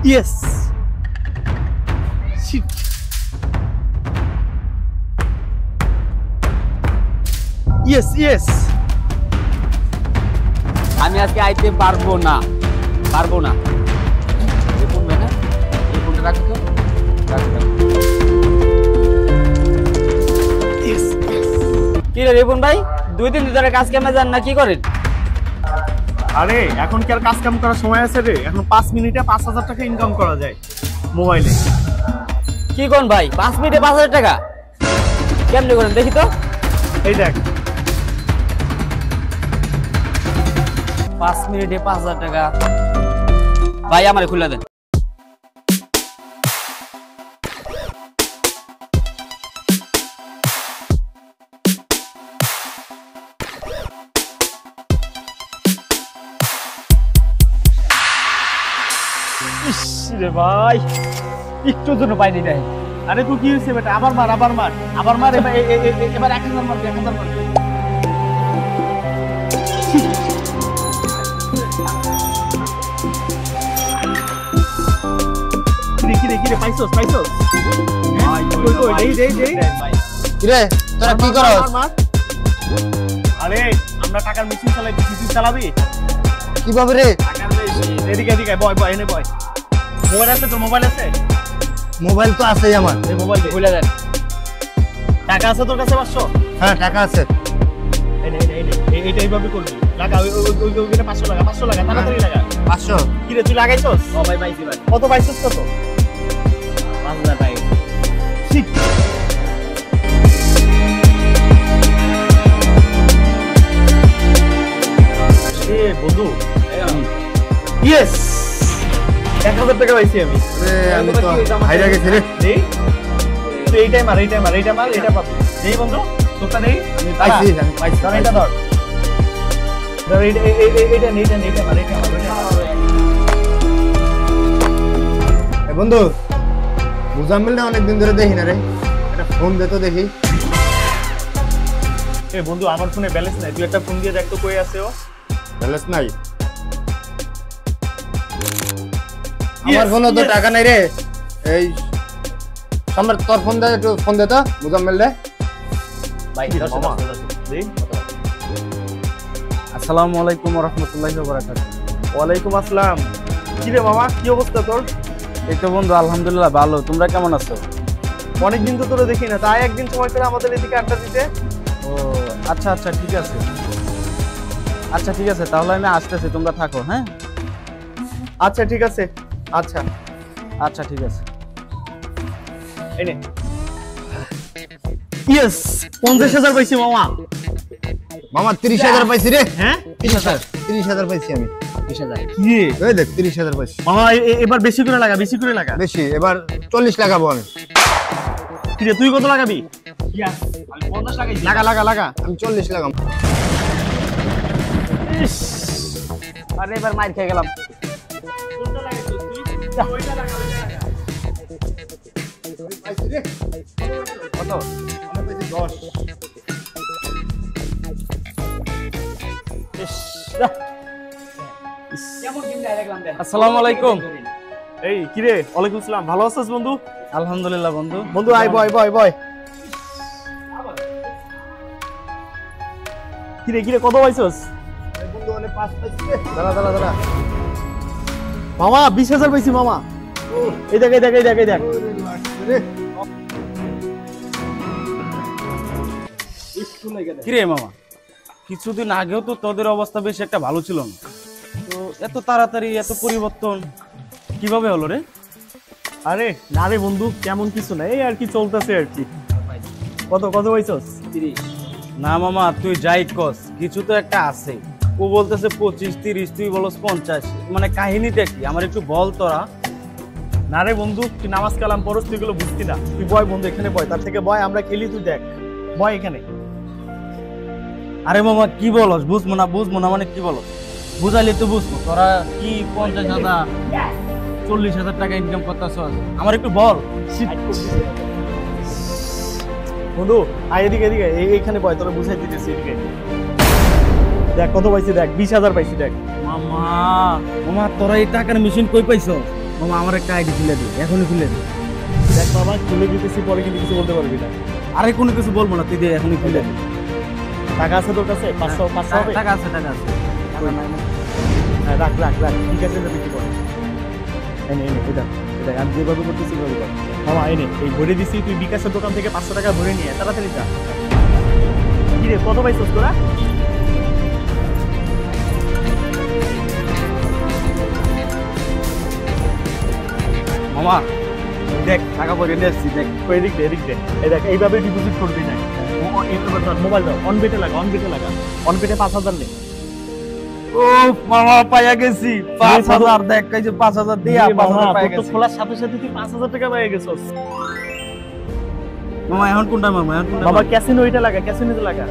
Yes sheet yes yes আমি আজকে আইতে পারবো না এই ফোনটা না এই ফোনটা রাখো তো ইয়েস কি রে রিপন ভাই 2-3 দিন ধরে কাজ কামে যান না কি করেন? আরে এখন কি আর কাজ কাম করার সময় আছে রে? এখন 5 মিনিটে 5000 টাকা ইনকাম করা যায় মোবাইলে। কি কোন ভাই 5 মিনিটে 5000 টাকা কেমনে করেন দেখি তো? এই দেখ 5 মিনিটে 5000 টাকা ভাই আমারে খুলে দেন। ইস রে ভাই একটু জন্য পাইনি নাই। আরে তুই কি হইছে বেটা? আবার মার এবার 1000 মার 1000 মার। কিরে পাইছস ভাই কই দেই কিরে তোরা কি করস? আরে আমরা টাকার মেশিন চালাই, মেশিন চালাবি কিভাবে রে? টাকার মেশিন এদিকে বয় এনে বয়। মোবাইল আছে তোর? মোবাইল আছে? মোবাইল তো আছেই আমার। এই মোবাইল দে খুলে দেন। টাকা আছে তোর কাছে 500? হ্যাঁ টাকা আছে। এইটা এইভাবে করবি। লাগা ওইখানে 500 লাগা তাড়াতাড়ি লাগা। 500 কি রে তুই লাগাইছস? ও ভাই পাইছি ভাই। কত পাইছস? কত? 5000 পাই। ঠিক এ বন্ধু ইয়েস 1000 টাকা পাইছি আমি। আমি তো হাইরা গেছি রে। দেই তুই এইটাই মার এটা পাবি। দেই বন্ধু তোরটা দেই। আমি পাইছি ধর এটা ধর এইটা মার। এ বন্ধু মুজাম্মিলটা অনেকদিন ধরে দেখি না রে, একটা ফোন দে তো দেখি। এ বন্ধু আমার ফোনে ব্যালেন্স নাই, তুই একটা ফোন দিয়ে দেখ তো কই আছে ও। ব্যালেন্স নাই? আমার ফোনে তো টাকা নাই রে। এই সম্রাট তোর ফোন দে, একটু ফোন দে তো মুজাম্মিল দে ভাই। দেই। আসসালামু আলাইকুম ওয়া রাহমাতুল্লাহি ওয়া বারাকাতুহু। ওয়ালাইকুম আসসালাম। কি রে মামা কি অবস্থা তোর? এই তো বন্ধু আলহামদুলিল্লাহ ভালো, তোমরা কেমন আছো? অনেকদিন তো তোরে দেখি না, তাই একদিন সময় করে আমাদের এদিকে আড্ডা দিতে। ও আচ্ছা ঠিক আছে। তাহলে আমি আসতেছি, তোমরা থাকো। হ্যাঁ আচ্ছা ঠিক আছে। আচ্ছা ঠিক আছে। এই নে। ইয়েস 50000 পাইছি মামা। মামা 30000 পাইছি রে। হ্যাঁ 30000 পাইছি আমি। 30000 কি এই দেখ 30000 পাইছি মামা। এবার বেশি করে লাগা বেশি। এবার 40 লাগাবো আমি। কি রে তুই কত লাগাবি? ইয়েস আমি 50 লাগাইছি। লাগা আমি 40 লাগাম। আরে এবার মাইর খেয়ে গেলাম। কোনটা লাগাইছিস তুই? ওইটা লাগা। পাইছি রে। কত? আমি পাইছি 10। আসসালামু আলাইকুম। এই কি রে? ওয়ালাইকুম আসসালাম। ভালো আছিস বন্ধু? আলহামদুলিল্লাহ বন্ধু। বন্ধু আয় বয়। কি রে কত পাইছস? বন্ধু অনেক 5 পাইছি রে। দাঁড়া মামা 20000 পাইছি মামা। এই দেখ রে কিরে মামা, কিছুদিন আগেও তো তোদের অবস্থা বেশ একটা ভালো ছিল না, তো এত তাড়াতাড়ি এত পরিবর্তন কিভাবে হলো রে? আরে না রে বন্ধু, কেমন কিছু না, এই আর কি চলতেছে আর কি। কত পাইছস? 30। না মামা তুই যাই কস, কিছু তো একটা আছে। ও বলতেছে 25 30, তুই বলস 50। মানে কাহিনীটা কি আমার একটু বল তোরা। না রে বন্ধু, তুই নামাজ কালাম পড়স, তুই এগুলো বুঝতি না। তুই বয় বন্ধু, এখানে বয়, তার থেকে বয় আমরা খেলি, তুই দেখ বয় এখানে। আরে মামা কি বলস? বুঝবো না মানে কি বলস? বুঝাইলে তো বুঝবো। তোরা কি 50,000 40,000 টাকা ইনকাম করতেছ, আমার একটু বল। বন্ধু আয় এদিকে এইখানে বয়, তোরা বুঝাই দিতেছি। এদিকে দেখ কত পাইছি, দেখ 20,000 পাইছি। দেখ মামা তোরা এই টাকার মেশিন কই পাইছ? মামা আমার একটা আইডি খুলে দিই, এখনই খুলে দিই। দেখ বাবা, খুলে দিতেছি, পরে কিন্তু কিছু বলতে পারবি না। আরে কোনো কিছু বলবো না, তুই দিয়ে এখনই খুলে দিই। টাকা আছে তোর কাছে? 500 হবে? টাকা আছে, টাকা আছে। টাকা নাই না। হ্যাঁ, রাখ রাখ রাখ, ঠিক আছে, যাবি কি করে। এনে এনে এটা এটা আমি যেভাবে করতেছি ওইভাবে কর। মামা এনে এই ভরে দিছি, তুই বিকাশের দোকান থেকে 500 টাকা ভরে নিয়ে তাড়াতাড়ি যা। কি রে, কত পাইছস তোরা? মামা দেখ টাকা পরে নিয়ে আসছি, দেখ। ওই এদিক দে, এদিক দে। এই দেখ, এইভাবে ডিপোজিট করবি না। মোবাইল দাও, অন বেটে লাগা, অন বেটে লাগা। অন বেটে 5000 নে। ও মামা পাইয়া গেছি 5000। দেখ এই যে 5000 দিয়া 5000 পাইয়া তোর তো গেছি। খোলার সাথে সাথে তুই 5000 টাকা পেয়ে গেছস। মামা এখন কোনটা মামা, এখন কোনটা বাবা ক্যাসিনো ওইটা লাগা, ক্যাসিনোতে লাগা।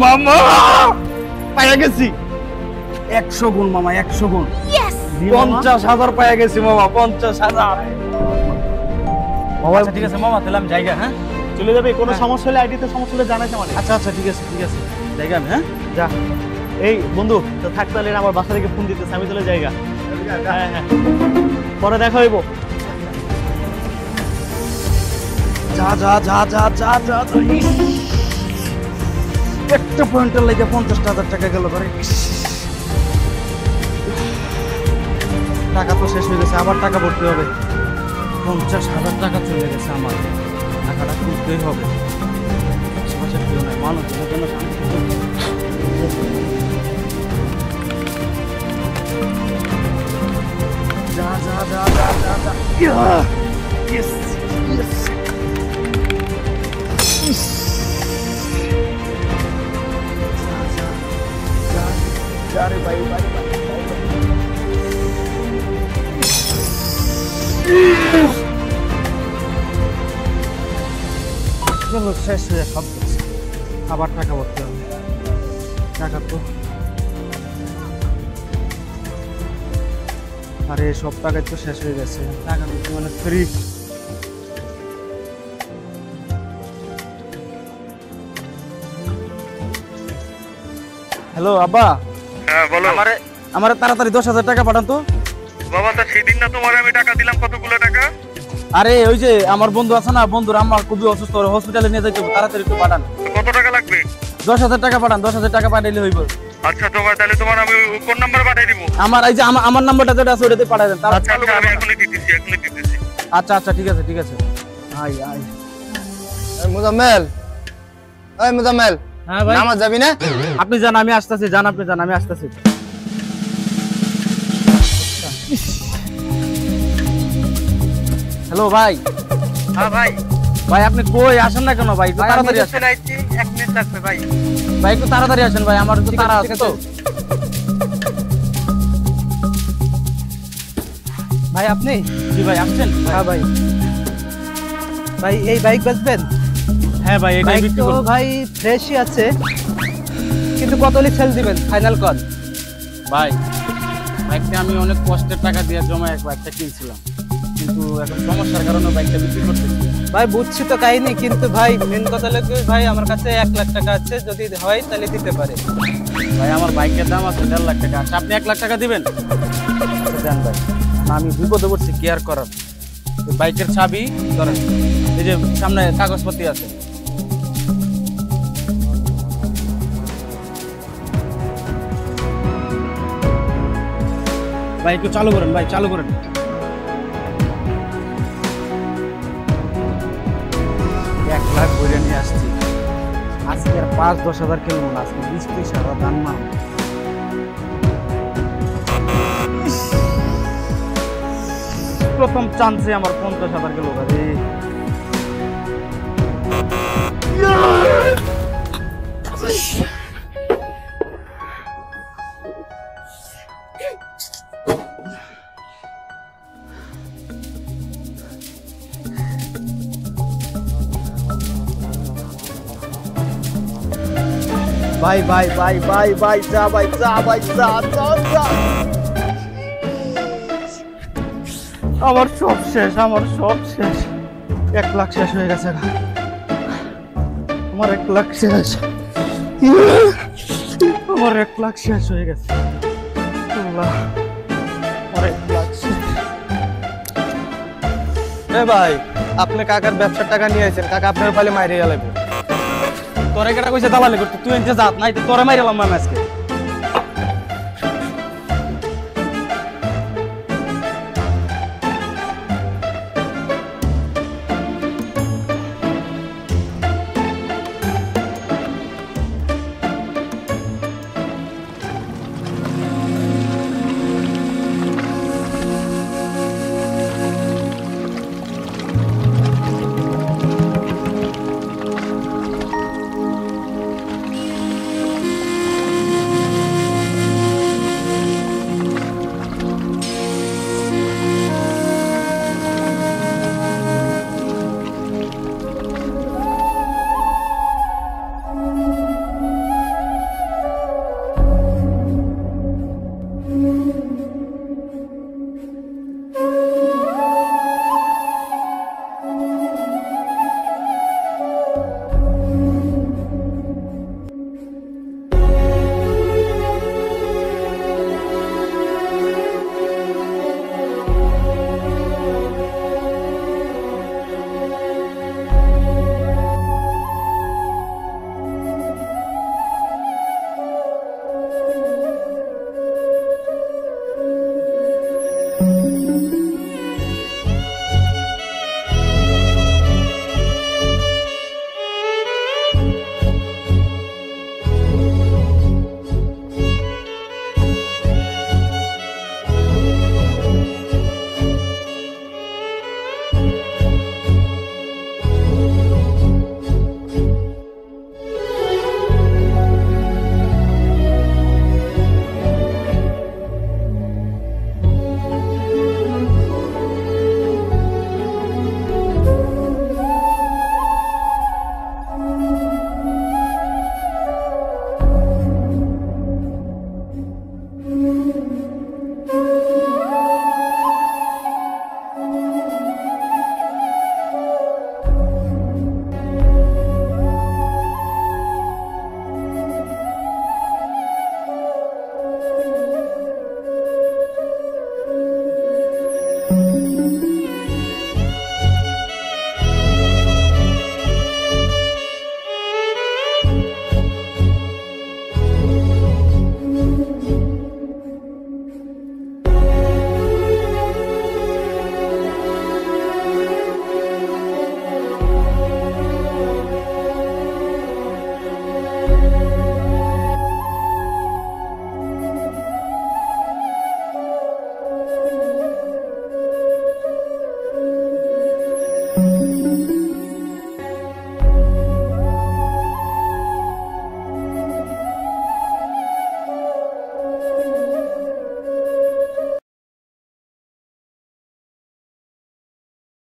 মামা পাইয়া গেছি 100 গুণ মামা, 100 গুণ। জি মামা। 50,000 পাইয়া গেছি মামা, 50,000। মামা আচ্ছা ঠিক আছে মামা, তাহলে আমি জায়গা। হ্যাঁ চলে যাবে, কোনো হ্যাঁ। সমস্যা হলে আইডিতে সমস্যা হলে জানাইতে মানে। আচ্ছা আচ্ছা ঠিক আছে, ঠিক আছে জায়গা আমি। হ্যাঁ যা। এই বন্ধু, তো থাক তাহলে, আমার বাসা থেকে ফোন দিতেছে, আমি চলে যাইগা। হ্যাঁ হ্যাঁ, পরে দেখা হইব। যা যা যা যা যা যা যা। ইস! একটা পয়েন্টের লেগে 50,000 টাকা গেল ধরে। টাকা তো শেষ হয়ে গেছে, আবার টাকা ভরতে হবে। 50,000 টাকা চলে গেছে আমার, টাকাটা তুলতেই হবে। আশেপাশে কেউ নাই, মানুষজনের জন্য শান্তি করতে হবে। যা যা যা যা যা যা। Yes yes. রে ভাই ভাই ভাই চলো, শেষ হয়ে সব কিছু। আবার টাকা ভরতে হবে। টাকা তো আরে সব টাকাই তো শেষ হয়ে গেছে, টাকা দিতে মানে ফ্রি। হ্যালো আব্বা। হ্যাঁ বলো। আমারে তাড়াতাড়ি 10,000 টাকা পাঠান তো। বাবা, তা সেদিন না তোমার আমি টাকা দিলাম, কতগুলো টাকা? আরে ওই যে আমার বন্ধু আছে না, বন্ধুর আমার খুবই অসুস্থ, হসপিটালে নিয়ে যাইতে হবে, তাড়াতাড়ি একটু পাঠান। কত টাকা লাগবে? 10,000 টাকা পাঠান, 10,000 টাকা পাঠাইলে হইব। আচ্ছা তাহলে তোমার আমি কোন নাম্বার পাঠিয়ে দিব? আমার এই যে আমার নাম্বারটা যেটা আছে ওটাতে পাঠাই দেন। আচ্ছা আমি এখনই দিতেছি। আচ্ছা আচ্ছা ঠিক আছে ঠিক আছে। I I. মুজাম্মেল, এই মুজাম্মেল, হ্যাঁ ভাই, নামাজ যাবি না? আপনি যান, আমি আসতেছি। যান আপনি, যান আমি আসতেছি। হ্যালো ভাই। হ্যাঁ ভাই। ভাই আপনি কই আসেন না কেন ভাই? একটু তাড়াতাড়ি আসেন। চলে আইছি, 1 মিনিট লাগবে ভাই। ভাই একটু তাড়াতাড়ি আসেন ভাই, আমার একটু তাড়া আছে তো। ভাই আপনি? জি ভাই আসছেন? হ্যাঁ ভাই। ভাই এই বাইক বেচবেন? হ্যাঁ ভাই এটাই বাইক বিক্রি তো করব। ভাই ফ্রেশই আছে, কিন্তু কত হলে সেল দিবেন? Final call. ভাই বাইকটা আমি অনেক কষ্টের টাকা দিয়ে জমা এক বাইকটা কিনছিলাম, কিন্তু এখন সমস্যার কারণে বাইকটা বিক্রি করতেছি। ভাই বুঝছি তো কাহিনী, কিন্তু ভাই মেন কথা লাগবে ভাই, আমার কাছে 1 লাখ টাকা আছে, যদি হয় তাহলে দিতে পারে। ভাই আমার বাইকের দাম আছে 1.5 লাখ টাকা। আচ্ছা আপনি 1 লাখ টাকা দিবেন? আচ্ছা দেন ভাই, না আমি বিপদে পড়ছি, কেয়ার করার। এই বাইকের চাবি ধরেন, এই যে সামনে কাগজপত্র আছে। ভাই একটু চালু করেন, ভাই চালু করেন। এক লাখ বইরে নিয়ে আসছি, আজকে আর 5-10 হাজার কিনবো না, আজকে 20-30 হাজার দাম মার। প্রথম চান্সে আমার 50,000 গেল ভাই। ভাই ভাই ভাই ভাই ভাই যা ভাই যা ভাই যা যা যা। আমার সব শেষ, আমার সব শেষ। 1 লাখ শেষ হয়ে গেছে, আমার 1 লাখ শেষ, আমার 1 লাখ শেষ হয়ে গেছে। আল্লাহ, আমার 1 লাখ এ ভাই আপনি কাকার ব্যবসার টাকা নিয়ে আইছেন, কাকা আপনার পালে মাইরে গেলাইবো। তোরে কেটা কইছে দালালি করতে, তুই এনতে যাত নাই তোরে মাইরালাম আমি আজকে।